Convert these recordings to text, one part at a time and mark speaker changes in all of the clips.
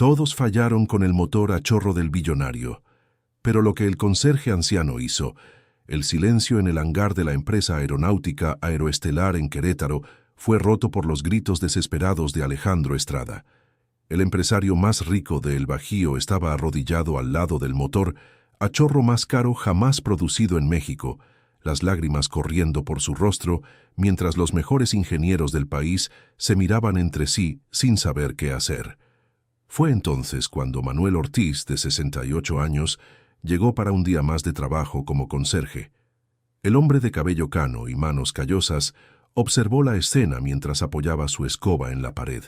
Speaker 1: Todos fallaron con el motor a chorro del billonario. Pero lo que el conserje anciano hizo, el silencio en el hangar de la empresa aeronáutica Aeroestelar en Querétaro, fue roto por los gritos desesperados de Alejandro Estrada. El empresario más rico de El Bajío estaba arrodillado al lado del motor, a chorro más caro jamás producido en México, las lágrimas corriendo por su rostro, mientras los mejores ingenieros del país se miraban entre sí sin saber qué hacer. Fue entonces cuando Manuel Ortiz, de 68 años, llegó para un día más de trabajo como conserje. El hombre de cabello cano y manos callosas observó la escena mientras apoyaba su escoba en la pared.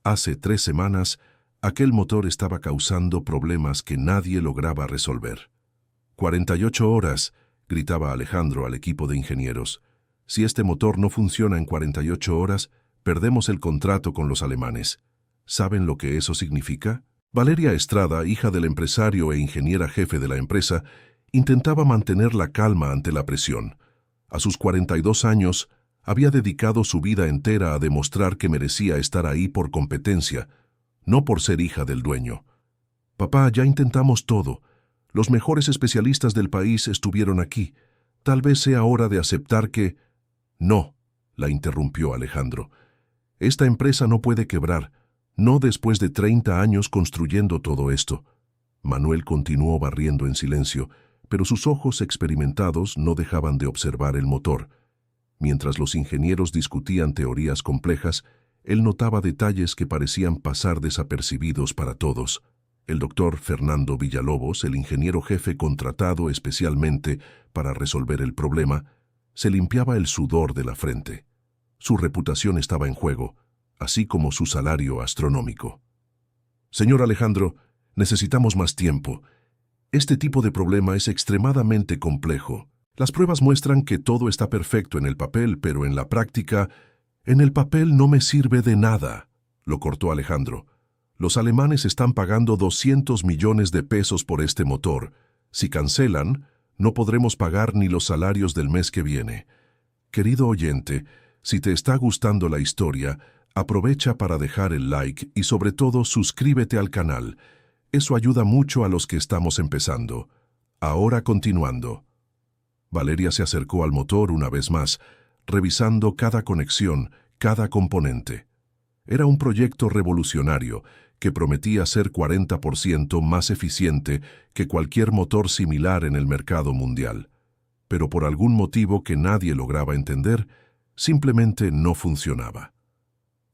Speaker 1: Hace 3 semanas, aquel motor estaba causando problemas que nadie lograba resolver. 48 horas, gritaba Alejandro al equipo de ingenieros. Si este motor no funciona en 48 horas, perdemos el contrato con los alemanes. ¿Saben lo que eso significa? Valeria Estrada, hija del empresario e ingeniera jefe de la empresa, intentaba mantener la calma ante la presión. A sus 42 años, había dedicado su vida entera a demostrar que merecía estar ahí por competencia, no por ser hija del dueño. Papá, ya intentamos todo. Los mejores especialistas del país estuvieron aquí. Tal vez sea hora de aceptar que... No, la interrumpió Alejandro. Esta empresa no puede quebrar. No después de 30 años construyendo todo esto. Manuel continuó barriendo en silencio, pero sus ojos experimentados no dejaban de observar el motor. Mientras los ingenieros discutían teorías complejas, él notaba detalles que parecían pasar desapercibidos para todos. El doctor Fernando Villalobos, el ingeniero jefe contratado especialmente para resolver el problema, se limpiaba el sudor de la frente. Su reputación estaba en juego, así como su salario astronómico. Señor Alejandro, necesitamos más tiempo. Este tipo de problema es extremadamente complejo. Las pruebas muestran que todo está perfecto en el papel, pero en la práctica, en el papel no me sirve de nada, lo cortó Alejandro. Los alemanes están pagando 200 millones de pesos por este motor. Si cancelan, no podremos pagar ni los salarios del mes que viene. Querido oyente, si te está gustando la historia, aprovecha para dejar el like y sobre todo suscríbete al canal. Eso ayuda mucho a los que estamos empezando. Ahora continuando. Valeria se acercó al motor una vez más, revisando cada conexión, cada componente. Era un proyecto revolucionario que prometía ser 40% más eficiente que cualquier motor similar en el mercado mundial. Pero por algún motivo que nadie lograba entender, simplemente no funcionaba.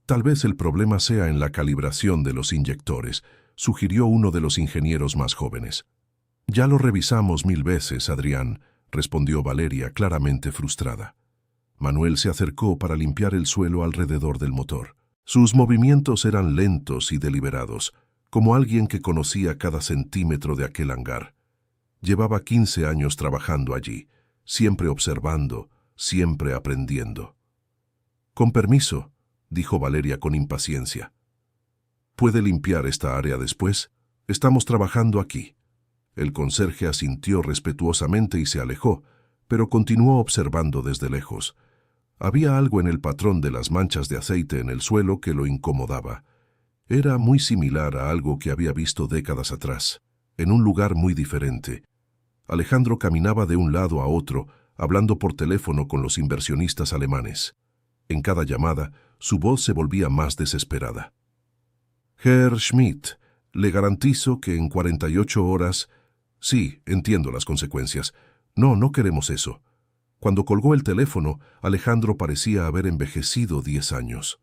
Speaker 1: Tal vez el problema sea en la calibración de los inyectores, sugirió uno de los ingenieros más jóvenes. Ya lo revisamos 1000 veces, Adrián, respondió Valeria claramente frustrada. Manuel se acercó para limpiar el suelo alrededor del motor. Sus movimientos eran lentos y deliberados, como alguien que conocía cada centímetro de aquel hangar. Llevaba 15 años trabajando allí, siempre observando, siempre aprendiendo. Con permiso, dijo Valeria con impaciencia. ¿Puede limpiar esta área después? Estamos trabajando aquí. El conserje asintió respetuosamente y se alejó, pero continuó observando desde lejos. Había algo en el patrón de las manchas de aceite en el suelo que lo incomodaba. Era muy similar a algo que había visto décadas atrás, en un lugar muy diferente. Alejandro caminaba de un lado a otro, hablando por teléfono con los inversionistas alemanes. En cada llamada, su voz se volvía más desesperada. Herr Schmidt, le garantizo que en 48 horas... Sí, entiendo las consecuencias. No queremos eso. Cuando colgó el teléfono, Alejandro parecía haber envejecido 10 años.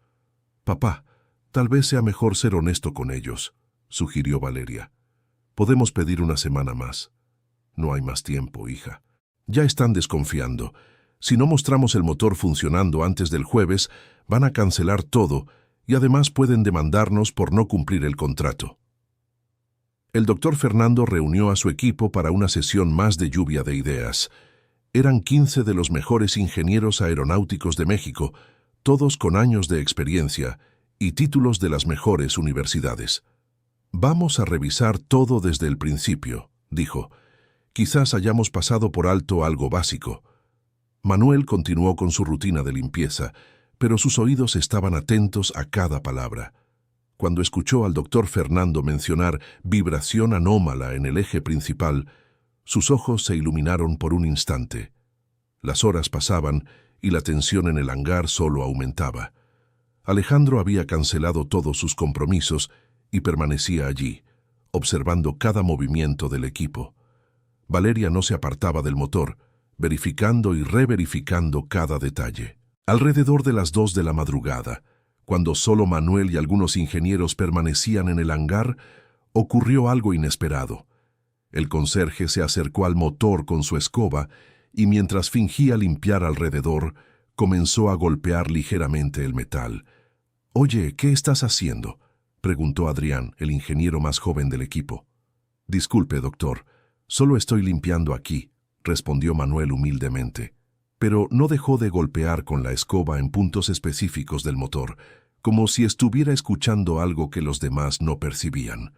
Speaker 1: Papá, tal vez sea mejor ser honesto con ellos, sugirió Valeria. Podemos pedir una semana más. No hay más tiempo, hija. Ya están desconfiando. Si no mostramos el motor funcionando antes del jueves, van a cancelar todo y además pueden demandarnos por no cumplir el contrato. El doctor Fernando reunió a su equipo para una sesión más de lluvia de ideas. Eran 15 de los mejores ingenieros aeronáuticos de México, todos con años de experiencia y títulos de las mejores universidades. Vamos a revisar todo desde el principio, dijo. Quizás hayamos pasado por alto algo básico. Manuel continuó con su rutina de limpieza, pero sus oídos estaban atentos a cada palabra. Cuando escuchó al doctor Fernando mencionar vibración anómala en el eje principal, sus ojos se iluminaron por un instante. Las horas pasaban y la tensión en el hangar solo aumentaba. Alejandro había cancelado todos sus compromisos y permanecía allí, observando cada movimiento del equipo. Valeria no se apartaba del motor, verificando y reverificando cada detalle. Alrededor de las 2 de la madrugada, cuando solo Manuel y algunos ingenieros permanecían en el hangar, ocurrió algo inesperado. El conserje se acercó al motor con su escoba y mientras fingía limpiar alrededor, comenzó a golpear ligeramente el metal. «Oye, ¿qué estás haciendo?», preguntó Adrián, el ingeniero más joven del equipo. «Disculpe, doctor, solo estoy limpiando aquí», respondió Manuel humildemente. Pero no dejó de golpear con la escoba en puntos específicos del motor, como si estuviera escuchando algo que los demás no percibían.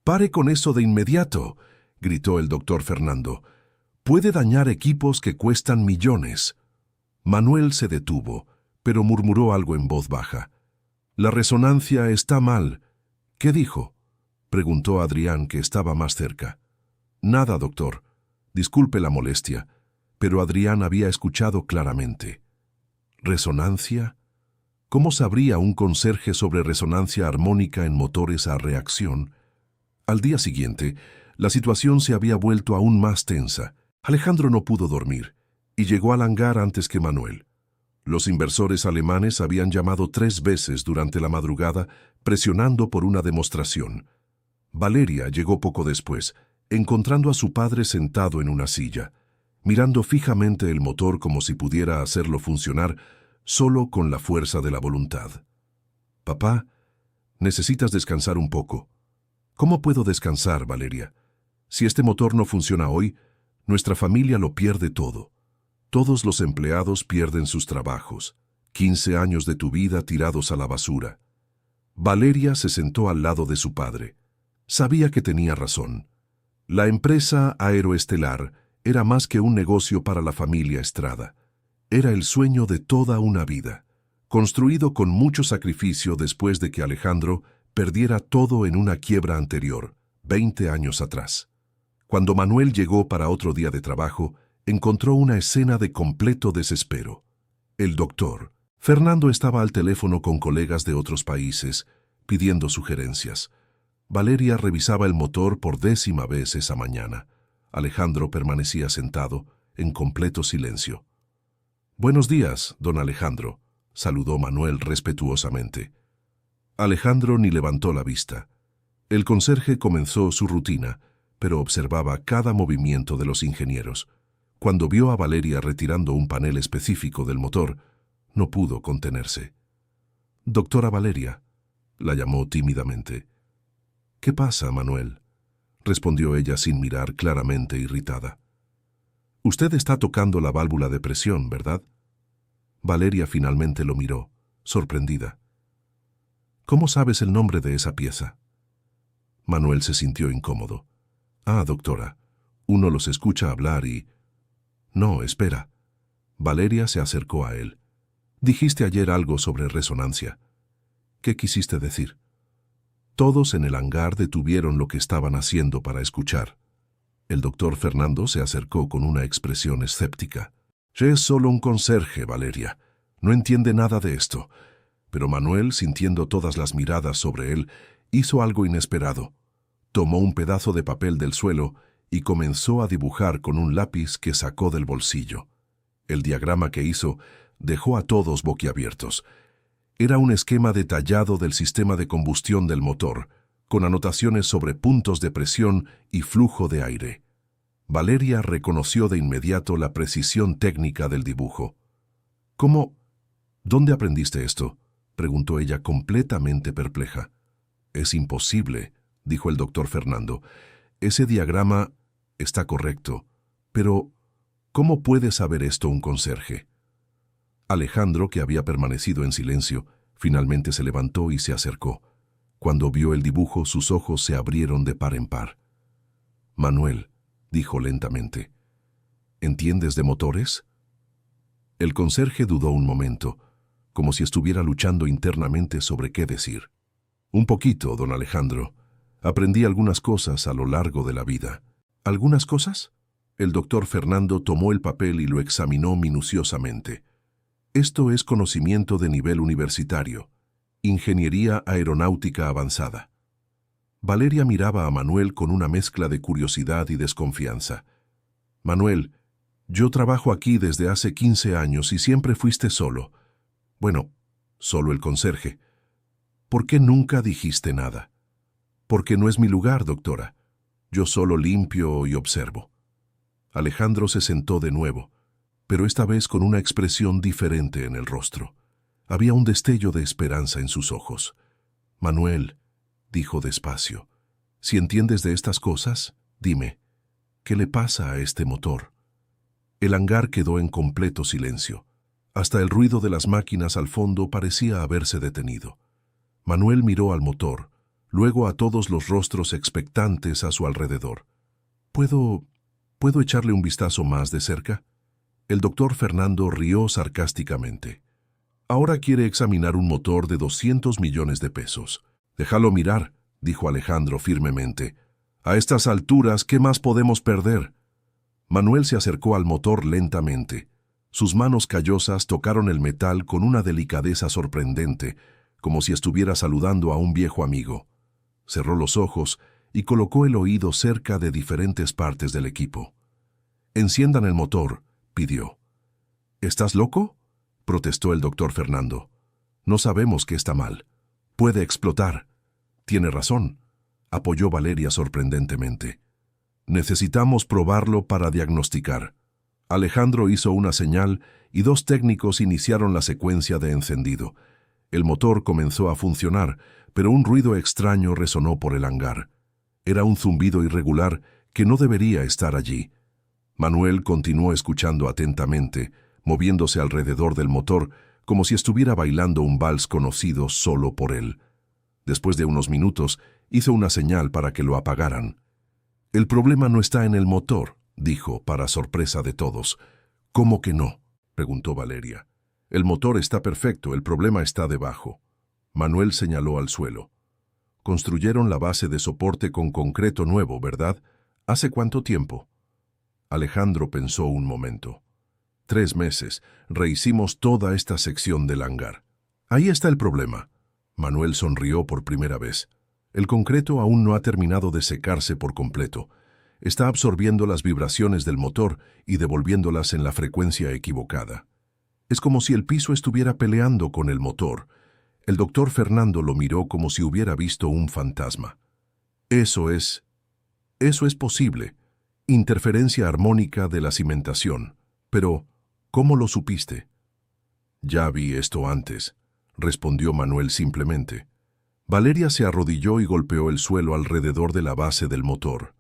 Speaker 1: «¡Pare con eso de inmediato!», gritó el doctor Fernando. «Puede dañar equipos que cuestan millones». Manuel se detuvo, pero murmuró algo en voz baja. «La resonancia está mal». «¿Qué dijo?», preguntó Adrián, que estaba más cerca. «Nada, doctor. Disculpe la molestia». Pero Adrián había escuchado claramente. ¿Resonancia? ¿Cómo sabría un conserje sobre resonancia armónica en motores a reacción? Al día siguiente, la situación se había vuelto aún más tensa. Alejandro no pudo dormir y llegó al hangar antes que Manuel. Los inversores alemanes habían llamado 3 veces durante la madrugada, presionando por una demostración. Valeria llegó poco después, encontrando a su padre sentado en una silla, mirando fijamente el motor como si pudiera hacerlo funcionar solo con la fuerza de la voluntad. «Papá, necesitas descansar un poco». «¿Cómo puedo descansar, Valeria? Si este motor no funciona hoy, nuestra familia lo pierde todo. Todos los empleados pierden sus trabajos. 15 años de tu vida tirados a la basura». Valeria se sentó al lado de su padre. Sabía que tenía razón. La empresa Aeroestelar era más que un negocio para la familia Estrada. Era el sueño de toda una vida, construido con mucho sacrificio después de que Alejandro perdiera todo en una quiebra anterior, 20 años atrás. Cuando Manuel llegó para otro día de trabajo, encontró una escena de completo desespero. El doctor Fernando estaba al teléfono con colegas de otros países, pidiendo sugerencias. Valeria revisaba el motor por 10ª vez esa mañana. Alejandro permanecía sentado, en completo silencio. «Buenos días, don Alejandro», saludó Manuel respetuosamente. Alejandro ni levantó la vista. El conserje comenzó su rutina, pero observaba cada movimiento de los ingenieros. Cuando vio a Valeria retirando un panel específico del motor, no pudo contenerse. «Doctora Valeria», la llamó tímidamente. «¿Qué pasa, Manuel?», respondió ella sin mirar, claramente irritada. «Usted está tocando la válvula de presión, ¿verdad?». Valeria finalmente lo miró, sorprendida. «¿Cómo sabes el nombre de esa pieza?». Manuel se sintió incómodo. «Ah, doctora, uno los escucha hablar y...». «No, espera». Valeria se acercó a él. «Dijiste ayer algo sobre resonancia. ¿Qué quisiste decir?». Todos en el hangar detuvieron lo que estaban haciendo para escuchar. El doctor Fernando se acercó con una expresión escéptica. «Es solo un conserje, Valeria. No entiende nada de esto». Pero Manuel, sintiendo todas las miradas sobre él, hizo algo inesperado. Tomó un pedazo de papel del suelo y comenzó a dibujar con un lápiz que sacó del bolsillo. El diagrama que hizo dejó a todos boquiabiertos. Era un esquema detallado del sistema de combustión del motor, con anotaciones sobre puntos de presión y flujo de aire. Valeria reconoció de inmediato la precisión técnica del dibujo. «¿Cómo? ¿Dónde aprendiste esto?», preguntó ella completamente perpleja. «Es imposible», dijo el doctor Fernando. «Ese diagrama está correcto, pero ¿cómo puede saber esto un conserje?». Alejandro, que había permanecido en silencio, finalmente se levantó y se acercó. Cuando vio el dibujo, sus ojos se abrieron de par en par. «Manuel», dijo lentamente, «¿entiendes de motores?». El conserje dudó un momento, como si estuviera luchando internamente sobre qué decir. Un poquito, don Alejandro. Aprendí algunas cosas a lo largo de la vida. ¿Algunas cosas? El doctor Fernando tomó el papel y lo examinó minuciosamente. Esto es conocimiento de nivel universitario. Ingeniería aeronáutica avanzada. Valeria miraba a Manuel con una mezcla de curiosidad y desconfianza. Manuel, yo trabajo aquí desde hace 15 años y siempre fuiste solo. Bueno, solo el conserje. ¿Por qué nunca dijiste nada? Porque no es mi lugar, doctora. Yo solo limpio y observo. Alejandro se sentó de nuevo, pero esta vez con una expresión diferente en el rostro. Había un destello de esperanza en sus ojos. Manuel, dijo despacio, si entiendes de estas cosas, dime, ¿qué le pasa a este motor? El hangar quedó en completo silencio. Hasta el ruido de las máquinas al fondo parecía haberse detenido. Manuel miró al motor, luego a todos los rostros expectantes a su alrededor. ¿Puedo echarle un vistazo más de cerca? El doctor Fernando rió sarcásticamente. Ahora quiere examinar un motor de 200 millones de pesos. Déjalo mirar, dijo Alejandro firmemente. A estas alturas, ¿qué más podemos perder? Manuel se acercó al motor lentamente. Sus manos callosas tocaron el metal con una delicadeza sorprendente, como si estuviera saludando a un viejo amigo. Cerró los ojos y colocó el oído cerca de diferentes partes del equipo. «Enciendan el motor», pidió. «¿Estás loco?», protestó el doctor Fernando. «No sabemos qué está mal. Puede explotar». «Tiene razón», apoyó Valeria sorprendentemente. «Necesitamos probarlo para diagnosticar». Alejandro hizo una señal y 2 técnicos iniciaron la secuencia de encendido. El motor comenzó a funcionar, pero un ruido extraño resonó por el hangar. Era un zumbido irregular que no debería estar allí. Manuel continuó escuchando atentamente, moviéndose alrededor del motor como si estuviera bailando un vals conocido solo por él. Después de unos minutos, hizo una señal para que lo apagaran. «El problema no está en el motor», dijo, para sorpresa de todos. «¿Cómo que no?», preguntó Valeria. «El motor está perfecto, el problema está debajo». Manuel señaló al suelo. «Construyeron la base de soporte con concreto nuevo, ¿verdad? ¿Hace cuánto tiempo?». Alejandro pensó un momento. 3 meses. Rehicimos toda esta sección del hangar. Ahí está el problema. Manuel sonrió por primera vez. El concreto aún no ha terminado de secarse por completo. Está absorbiendo las vibraciones del motor y devolviéndolas en la frecuencia equivocada. Es como si el piso estuviera peleando con el motor. El doctor Fernando lo miró como si hubiera visto un fantasma. Eso es posible. Interferencia armónica de la cimentación. Pero, ¿cómo lo supiste? Ya vi esto antes, respondió Manuel simplemente. Valeria se arrodilló y golpeó el suelo alrededor de la base del motor.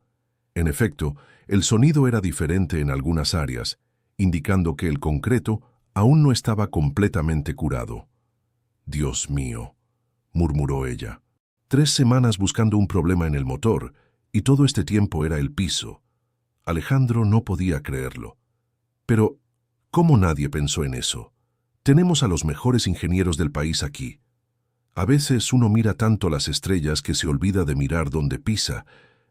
Speaker 1: En efecto, el sonido era diferente en algunas áreas, indicando que el concreto aún no estaba completamente curado. «Dios mío», murmuró ella. 3 semanas buscando un problema en el motor, y todo este tiempo era el piso. Alejandro no podía creerlo. Pero, ¿cómo nadie pensó en eso? Tenemos a los mejores ingenieros del país aquí. A veces uno mira tanto las estrellas que se olvida de mirar dónde pisa,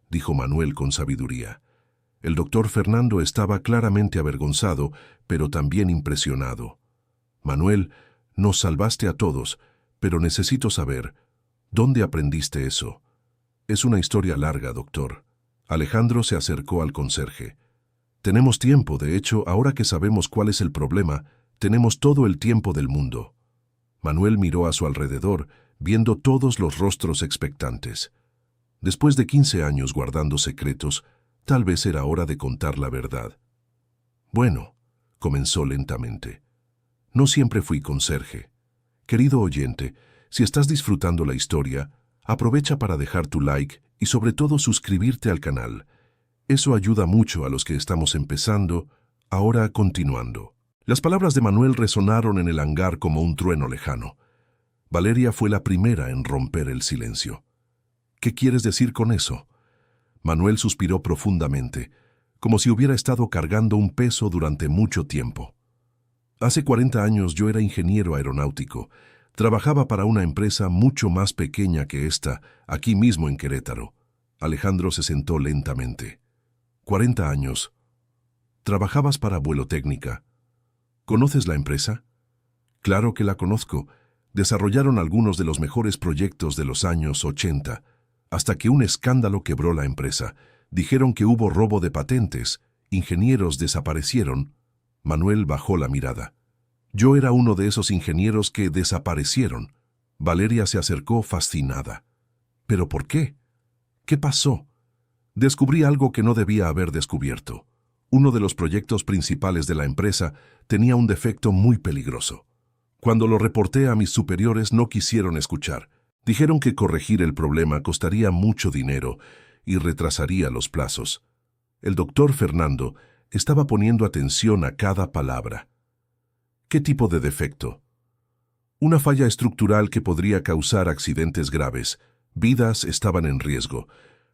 Speaker 1: dijo Manuel con sabiduría. El doctor Fernando estaba claramente avergonzado, pero también impresionado. «Manuel, nos salvaste a todos, pero necesito saber, ¿dónde aprendiste eso?» «Es una historia larga, doctor». Alejandro se acercó al conserje. «Tenemos tiempo, de hecho, ahora que sabemos cuál es el problema, tenemos todo el tiempo del mundo». Manuel miró a su alrededor, viendo todos los rostros expectantes. Después de 15 años guardando secretos, tal vez era hora de contar la verdad. «Bueno», comenzó lentamente, «no siempre fui conserje. Querido oyente, si estás disfrutando la historia, aprovecha para dejar tu like y sobre todo suscribirte al canal. Eso ayuda mucho a los que estamos empezando, ahora continuando». Las palabras de Manuel resonaron en el hangar como un trueno lejano. Valeria fue la primera en romper el silencio. «¿Qué quieres decir con eso?». Manuel suspiró profundamente, como si hubiera estado cargando un peso durante mucho tiempo. «Hace 40 años yo era ingeniero aeronáutico. Trabajaba para una empresa mucho más pequeña que esta, aquí mismo en Querétaro. Alejandro se sentó lentamente. 40 años. ¿Trabajabas para Vuelotécnica? ¿Conoces la empresa? Claro que la conozco. Desarrollaron algunos de los mejores proyectos de los años 80, hasta que un escándalo quebró la empresa. Dijeron que hubo robo de patentes, ingenieros desaparecieron. Manuel bajó la mirada. Yo era uno de esos ingenieros que desaparecieron. Valeria se acercó fascinada. ¿Pero por qué? ¿Qué pasó? Descubrí algo que no debía haber descubierto. Uno de los proyectos principales de la empresa tenía un defecto muy peligroso. Cuando lo reporté a mis superiores no quisieron escuchar. Dijeron que corregir el problema costaría mucho dinero y retrasaría los plazos. El doctor Fernando estaba poniendo atención a cada palabra. ¿Qué tipo de defecto? Una falla estructural que podría causar accidentes graves. Vidas estaban en riesgo.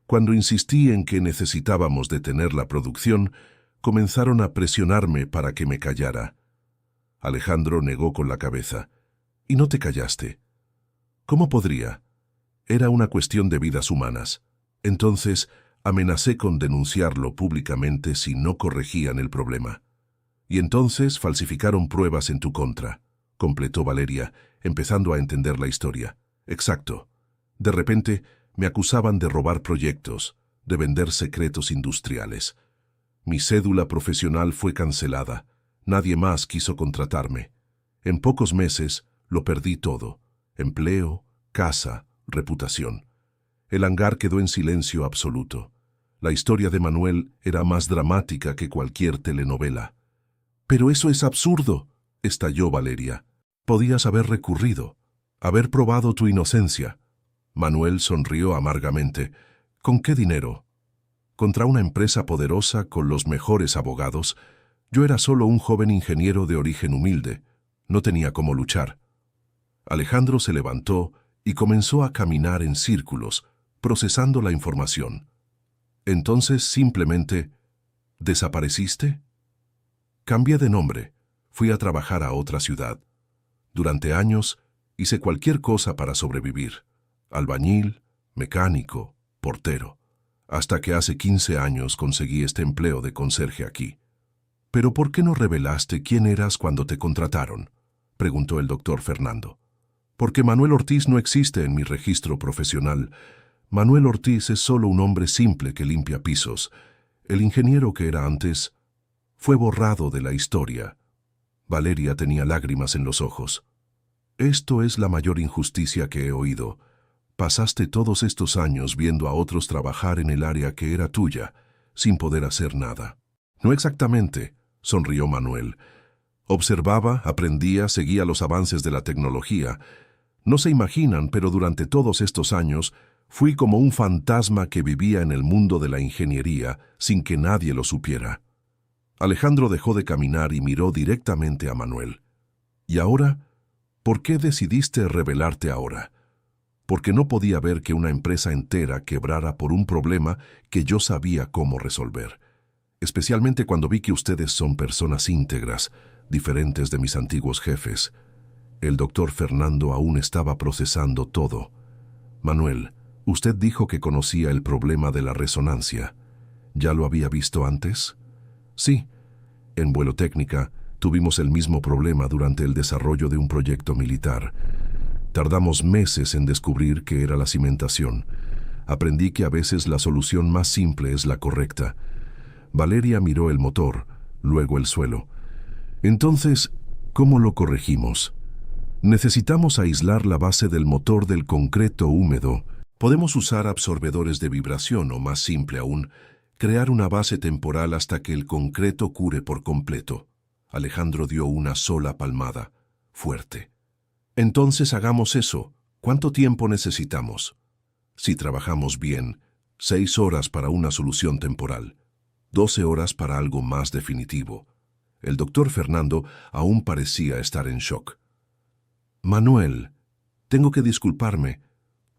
Speaker 1: Cuando insistí en que necesitábamos detener la producción, comenzaron a presionarme para que me callara. Alejandro negó con la cabeza. ¿Y no te callaste? ¿Cómo podría? Era una cuestión de vidas humanas. Entonces, amenacé con denunciarlo públicamente si no corregían el problema. Y entonces falsificaron pruebas en tu contra, completó Valeria, empezando a entender la historia. Exacto. De repente, me acusaban de robar proyectos, de vender secretos industriales. Mi cédula profesional fue cancelada. Nadie más quiso contratarme. En pocos meses lo perdí todo. Empleo, casa, reputación. El hangar quedó en silencio absoluto. La historia de Manuel era más dramática que cualquier telenovela. «Pero eso es absurdo», estalló Valeria. «Podías haber recurrido, haber probado tu inocencia». Manuel sonrió amargamente. «¿Con qué dinero?» «Contra una empresa poderosa con los mejores abogados. Yo era solo un joven ingeniero de origen humilde. No tenía cómo luchar». Alejandro se levantó y comenzó a caminar en círculos, procesando la información. «Entonces, simplemente, ¿desapareciste?» «Cambié de nombre. Fui a trabajar a otra ciudad. Durante años, hice cualquier cosa para sobrevivir. Albañil, mecánico, portero. Hasta que hace 15 años conseguí este empleo de conserje aquí». «¿Pero por qué no revelaste quién eras cuando te contrataron?», preguntó el doctor Fernando. «Porque Manuel Ortiz no existe en mi registro profesional. Manuel Ortiz es solo un hombre simple que limpia pisos. El ingeniero que era antes fue borrado de la historia». Valeria tenía lágrimas en los ojos. «Esto es la mayor injusticia que he oído. Pasaste todos estos años viendo a otros trabajar en el área que era tuya, sin poder hacer nada». «No exactamente», sonrió Manuel. «Observaba, aprendía, seguía los avances de la tecnología. No se imaginan, pero durante todos estos años fui como un fantasma que vivía en el mundo de la ingeniería sin que nadie lo supiera». Alejandro dejó de caminar y miró directamente a Manuel. «¿Y ahora? ¿Por qué decidiste rebelarte ahora?» «Porque no podía ver que una empresa entera quebrara por un problema que yo sabía cómo resolver. Especialmente cuando vi que ustedes son personas íntegras, diferentes de mis antiguos jefes». El doctor Fernando aún estaba procesando todo. «Manuel, usted dijo que conocía el problema de la resonancia. ¿Ya lo había visto antes?» «Sí. En Vuelotécnica tuvimos el mismo problema durante el desarrollo de un proyecto militar. Tardamos meses en descubrir qué era la cimentación. Aprendí que a veces la solución más simple es la correcta». Valeria miró el motor, luego el suelo. «Entonces, ¿cómo lo corregimos?» «Necesitamos aislar la base del motor del concreto húmedo. Podemos usar absorbedores de vibración o, más simple aún, crear una base temporal hasta que el concreto cure por completo». Alejandro dio una sola palmada, fuerte. «Entonces hagamos eso. ¿Cuánto tiempo necesitamos?» «Si trabajamos bien, 6 horas para una solución temporal, 12 horas para algo más definitivo». El doctor Fernando aún parecía estar en shock. «Manuel, tengo que disculparme.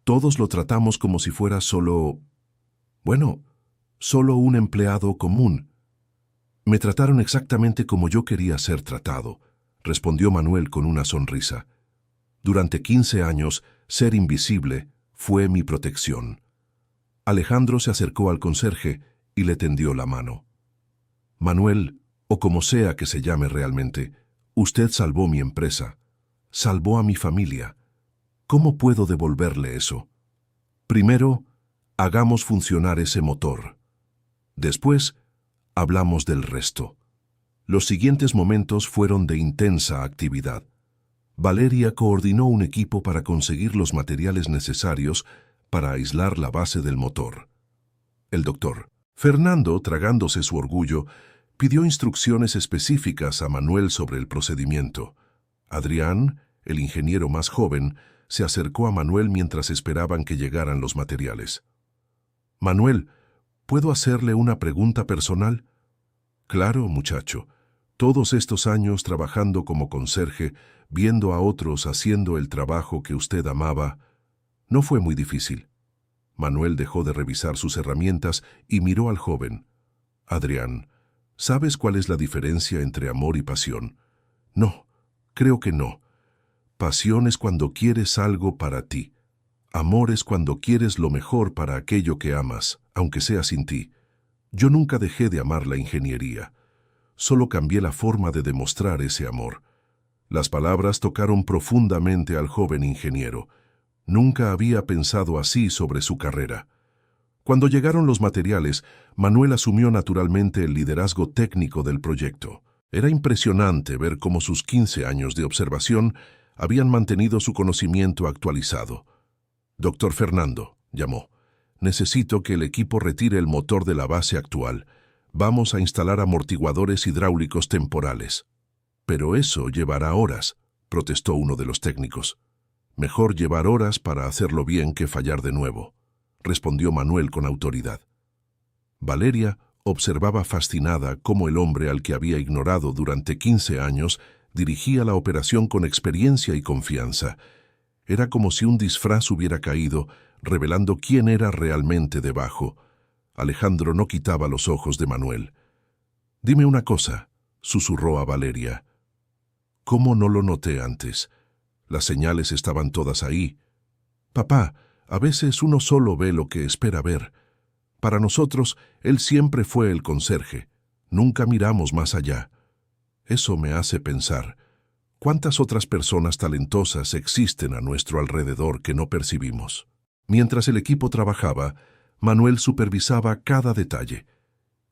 Speaker 1: Todos lo tratamos como si fuera solo un empleado común». «Me trataron exactamente como yo quería ser tratado», respondió Manuel con una sonrisa. Durante 15 años, ser invisible fue mi protección. Alejandro se acercó al conserje y le tendió la mano. Manuel, o como sea que se llame realmente, usted salvó mi empresa, salvó a mi familia. ¿Cómo puedo devolverle eso? Primero, hagamos funcionar ese motor. Después, hablamos del resto. Los siguientes momentos fueron de intensa actividad. Valeria coordinó un equipo para conseguir los materiales necesarios para aislar la base del motor. El doctor Fernando, tragándose su orgullo, pidió instrucciones específicas a Manuel sobre el procedimiento. Adrián, el ingeniero más joven, se acercó a Manuel mientras esperaban que llegaran los materiales. «Manuel, ¿puedo hacerle una pregunta personal?» «Claro, muchacho. Todos estos años trabajando como conserje, viendo a otros haciendo el trabajo que usted amaba, no fue muy difícil». Manuel dejó de revisar sus herramientas y miró al joven. «Adrián, ¿sabes cuál es la diferencia entre amor y pasión?» «No, creo que no. Pasión es cuando quieres algo para ti. Amor es cuando quieres lo mejor para aquello que amas, aunque sea sin ti. Yo nunca dejé de amar la ingeniería. Solo cambié la forma de demostrar ese amor». Las palabras tocaron profundamente al joven ingeniero. Nunca había pensado así sobre su carrera. Cuando llegaron los materiales, Manuel asumió naturalmente el liderazgo técnico del proyecto. Era impresionante ver cómo sus 15 años de observación habían mantenido su conocimiento actualizado. «Doctor Fernando», llamó, «necesito que el equipo retire el motor de la base actual. Vamos a instalar amortiguadores hidráulicos temporales». «Pero eso llevará horas», protestó uno de los técnicos. «Mejor llevar horas para hacerlo bien que fallar de nuevo», respondió Manuel con autoridad. Valeria observaba fascinada cómo el hombre al que había ignorado durante 15 años dirigía la operación con experiencia y confianza. Era como si un disfraz hubiera caído, revelando quién era realmente debajo. Alejandro no quitaba los ojos de Manuel. «Dime una cosa», susurró a Valeria. «¿Cómo no lo noté antes? Las señales estaban todas ahí. Papá, a veces uno solo ve lo que espera ver. Para nosotros, él siempre fue el conserje. Nunca miramos más allá. Eso me hace pensar, ¿cuántas otras personas talentosas existen a nuestro alrededor que no percibimos?» Mientras el equipo trabajaba, Manuel supervisaba cada detalle.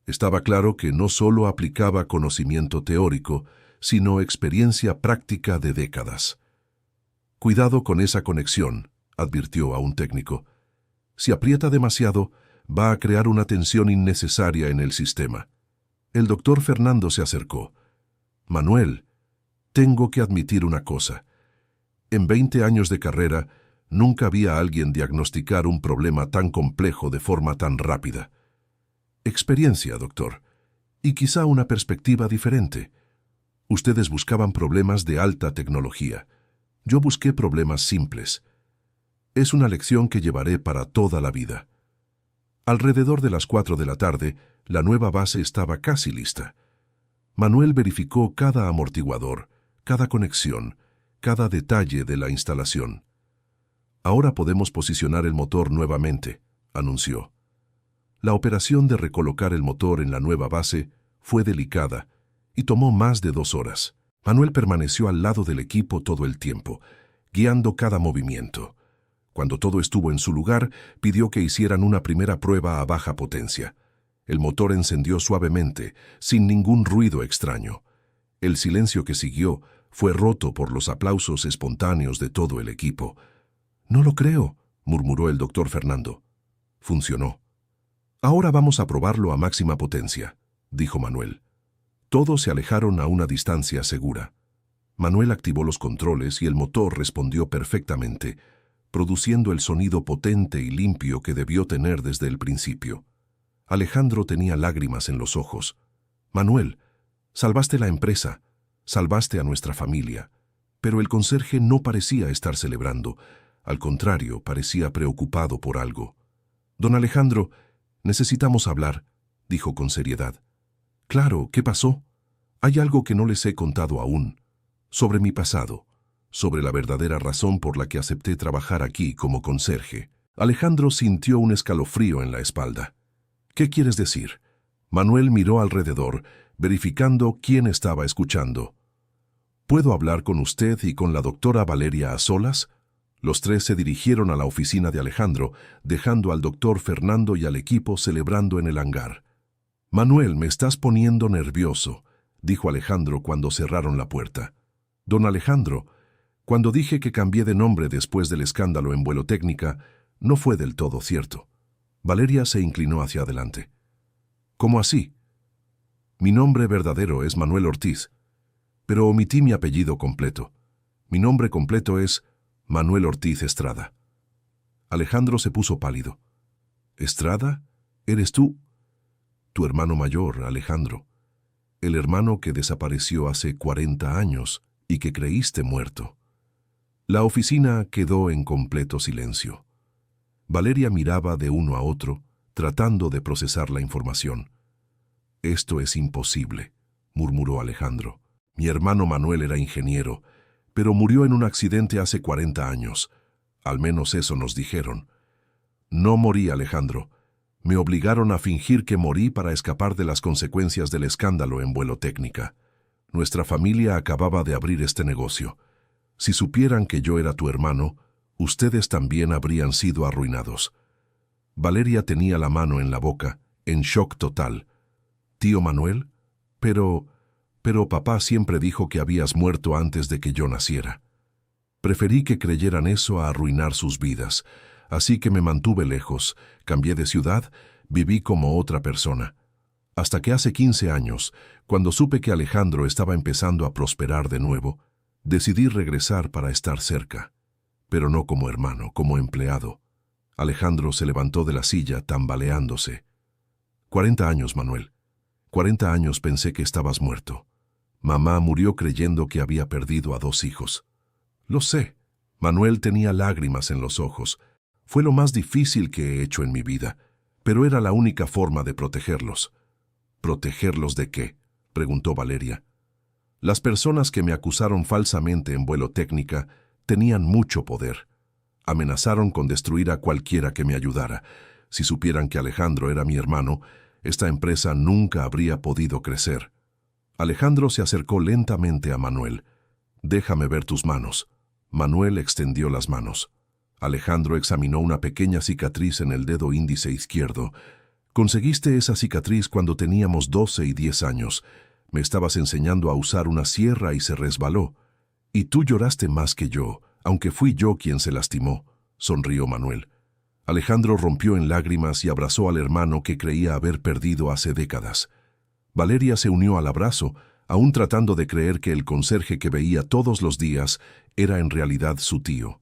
Speaker 1: Estaba claro que no solo aplicaba conocimiento teórico, sino experiencia práctica de décadas. «Cuidado con esa conexión», advirtió a un técnico. «Si aprieta demasiado, va a crear una tensión innecesaria en el sistema». El doctor Fernando se acercó. «Manuel, tengo que admitir una cosa. En 20 años de carrera, nunca vi a alguien diagnosticar un problema tan complejo de forma tan rápida. Experiencia, doctor, y quizá una perspectiva diferente. Ustedes buscaban problemas de alta tecnología. Yo busqué problemas simples. Es una lección que llevaré para toda la vida». Alrededor de las 4 de la tarde, la nueva base estaba casi lista. Manuel verificó cada amortiguador, cada conexión, cada detalle de la instalación. «Ahora podemos posicionar el motor nuevamente», anunció. La operación de recolocar el motor en la nueva base fue delicada y tomó más de 2 horas. Manuel permaneció al lado del equipo todo el tiempo, guiando cada movimiento. Cuando todo estuvo en su lugar, pidió que hicieran una primera prueba a baja potencia. El motor encendió suavemente, sin ningún ruido extraño. El silencio que siguió fue roto por los aplausos espontáneos de todo el equipo. «No lo creo», murmuró el doctor Fernando. «Funcionó». «Ahora vamos a probarlo a máxima potencia», dijo Manuel. Todos se alejaron a una distancia segura. Manuel activó los controles y el motor respondió perfectamente, produciendo el sonido potente y limpio que debió tener desde el principio. Alejandro tenía lágrimas en los ojos. «Manuel, salvaste la empresa, salvaste a nuestra familia». Pero el conserje no parecía estar celebrando. Al contrario, parecía preocupado por algo. «Don Alejandro, necesitamos hablar», dijo con seriedad. «Claro, ¿qué pasó? Hay algo que no les he contado aún, sobre mi pasado. sobre la verdadera razón por la que acepté trabajar aquí como conserje. Alejandro sintió un escalofrío en la espalda. ¿Qué quieres decir? Manuel miró alrededor, verificando quién estaba escuchando. ¿Puedo hablar con usted y con la doctora Valeria a solas? Los tres se dirigieron a la oficina de Alejandro, dejando al doctor Fernando y al equipo celebrando en el hangar. Manuel, me estás poniendo nervioso, dijo Alejandro cuando cerraron la puerta. Don Alejandro, cuando dije que cambié de nombre después del escándalo en Vuelotécnica, no fue del todo cierto. Valeria se inclinó hacia adelante. ¿Cómo así? Mi nombre verdadero es Manuel Ortiz, pero omití mi apellido completo. Mi nombre completo es Manuel Ortiz Estrada. Alejandro se puso pálido. ¿Estrada? ¿Eres tú? Tu hermano mayor, Alejandro. El hermano que desapareció hace 40 años y que creíste muerto. La oficina quedó en completo silencio. Valeria miraba de uno a otro, tratando de procesar la información. Esto es imposible, murmuró Alejandro. Mi hermano Manuel era ingeniero, pero murió en un accidente hace 40 años. Al menos eso nos dijeron. No morí, Alejandro. Me obligaron a fingir que morí para escapar de las consecuencias del escándalo en Vuelotécnica. Nuestra familia acababa de abrir este negocio. Si supieran que yo era tu hermano, ustedes también habrían sido arruinados. Valeria tenía la mano en la boca, en shock total. ¿Tío Manuel? Pero papá siempre dijo que habías muerto antes de que yo naciera. Preferí que creyeran eso a arruinar sus vidas, así que me mantuve lejos, cambié de ciudad, viví como otra persona. Hasta que hace 15 años, cuando supe que Alejandro estaba empezando a prosperar de nuevo, decidí regresar para estar cerca. Pero no como hermano, como empleado. Alejandro se levantó de la silla, tambaleándose. 40 años, Manuel. 40 años pensé que estabas muerto. Mamá murió creyendo que había perdido a 2 hijos. Lo sé. Manuel tenía lágrimas en los ojos. Fue lo más difícil que he hecho en mi vida, pero era la única forma de protegerlos. ¿Protegerlos de qué?, preguntó Valeria. Las personas que me acusaron falsamente en Vuelotécnica tenían mucho poder. Amenazaron con destruir a cualquiera que me ayudara. Si supieran que Alejandro era mi hermano, esta empresa nunca habría podido crecer. Alejandro se acercó lentamente a Manuel. Déjame ver tus manos. Manuel extendió las manos. Alejandro examinó una pequeña cicatriz en el dedo índice izquierdo. Conseguiste esa cicatriz cuando teníamos 12 y 10 años. Me estabas enseñando a usar una sierra y se resbaló. Y tú lloraste más que yo, aunque fui yo quien se lastimó, sonrió Manuel. Alejandro rompió en lágrimas y abrazó al hermano que creía haber perdido hace décadas. Valeria se unió al abrazo, aún tratando de creer que el conserje que veía todos los días era en realidad su tío.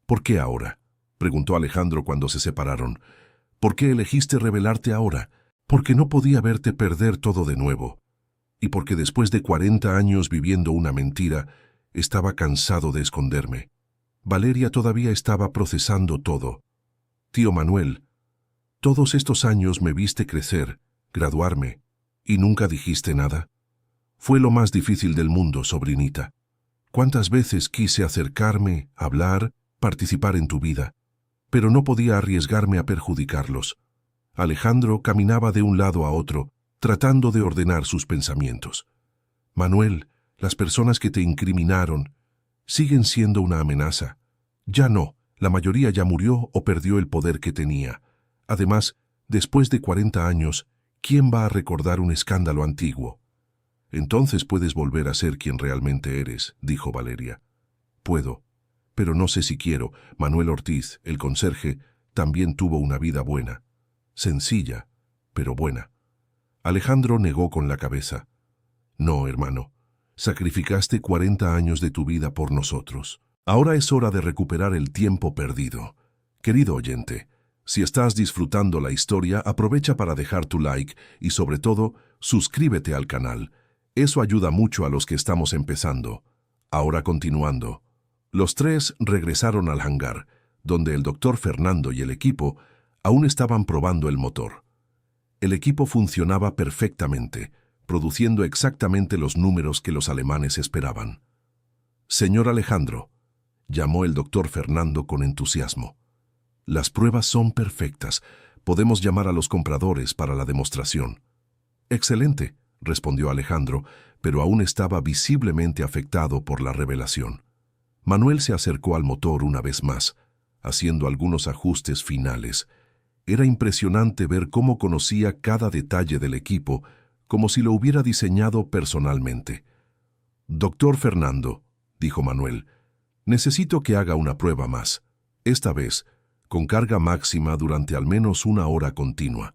Speaker 1: ¿Por qué ahora?, preguntó Alejandro cuando se separaron. ¿Por qué elegiste rebelarte ahora? Porque no podía verte perder todo de nuevo. Y porque después de 40 años viviendo una mentira, estaba cansado de esconderme. Valeria todavía estaba procesando todo. Tío Manuel, todos estos años me viste crecer, graduarme, ¿y nunca dijiste nada? Fue lo más difícil del mundo, sobrinita. ¿Cuántas veces quise acercarme, hablar, participar en tu vida? Pero no podía arriesgarme a perjudicarlos. Alejandro caminaba de un lado a otro, tratando de ordenar sus pensamientos. Manuel, las personas que te incriminaron siguen siendo una amenaza. Ya no, la mayoría ya murió o perdió el poder que tenía. Además, después de 40 años, ¿quién va a recordar un escándalo antiguo? Entonces puedes volver a ser quien realmente eres, dijo Valeria. Puedo, pero no sé si quiero. Manuel Ortiz, el conserje, también tuvo una vida buena. Sencilla, pero buena. Alejandro negó con la cabeza. No, hermano. Sacrificaste 40 años de tu vida por nosotros. Ahora es hora de recuperar el tiempo perdido. Querido oyente, si estás disfrutando la historia, aprovecha para dejar tu like y, sobre todo, suscríbete al canal. Eso ayuda mucho a los que estamos empezando. Ahora continuando. Los tres regresaron al hangar, donde el doctor Fernando y el equipo aún estaban probando el motor. El equipo funcionaba perfectamente, produciendo exactamente los números que los alemanes esperaban. Señor Alejandro, llamó el doctor Fernando con entusiasmo. Las pruebas son perfectas. Podemos llamar a los compradores para la demostración. Excelente, respondió Alejandro, pero aún estaba visiblemente afectado por la revelación. Manuel se acercó al motor una vez más, haciendo algunos ajustes finales. Era impresionante ver cómo conocía cada detalle del equipo, como si lo hubiera diseñado personalmente. Doctor Fernando, dijo Manuel, necesito que haga una prueba más, esta vez con carga máxima durante al menos 1 hora continua.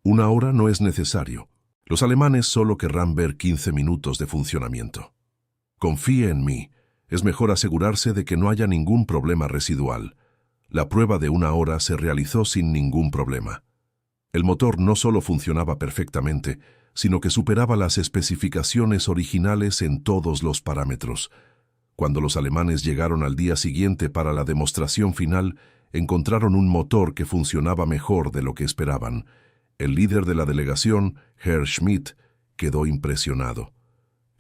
Speaker 1: 1 hora no es necesario. Los alemanes solo querrán ver 15 minutos de funcionamiento. Confíe en mí. Es mejor asegurarse de que no haya ningún problema residual. La prueba de 1 hora se realizó sin ningún problema. El motor no solo funcionaba perfectamente, sino que superaba las especificaciones originales en todos los parámetros. Cuando los alemanes llegaron al día siguiente para la demostración final, encontraron un motor que funcionaba mejor de lo que esperaban. El líder de la delegación, Herr Schmidt, quedó impresionado.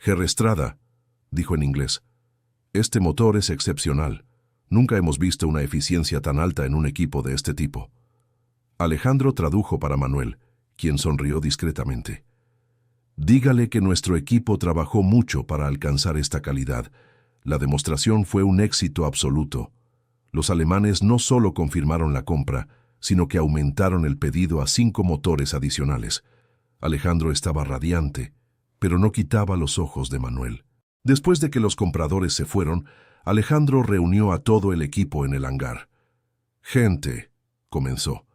Speaker 1: Herr Estrada, dijo en inglés, este motor es excepcional. Nunca hemos visto una eficiencia tan alta en un equipo de este tipo. Alejandro tradujo para Manuel, quien sonrió discretamente. Dígale que nuestro equipo trabajó mucho para alcanzar esta calidad. La demostración fue un éxito absoluto. Los alemanes no solo confirmaron la compra, sino que aumentaron el pedido a 5 motores adicionales. Alejandro estaba radiante, pero no quitaba los ojos de Manuel. Después de que los compradores se fueron, Alejandro reunió a todo el equipo en el hangar. «Gente», comenzó,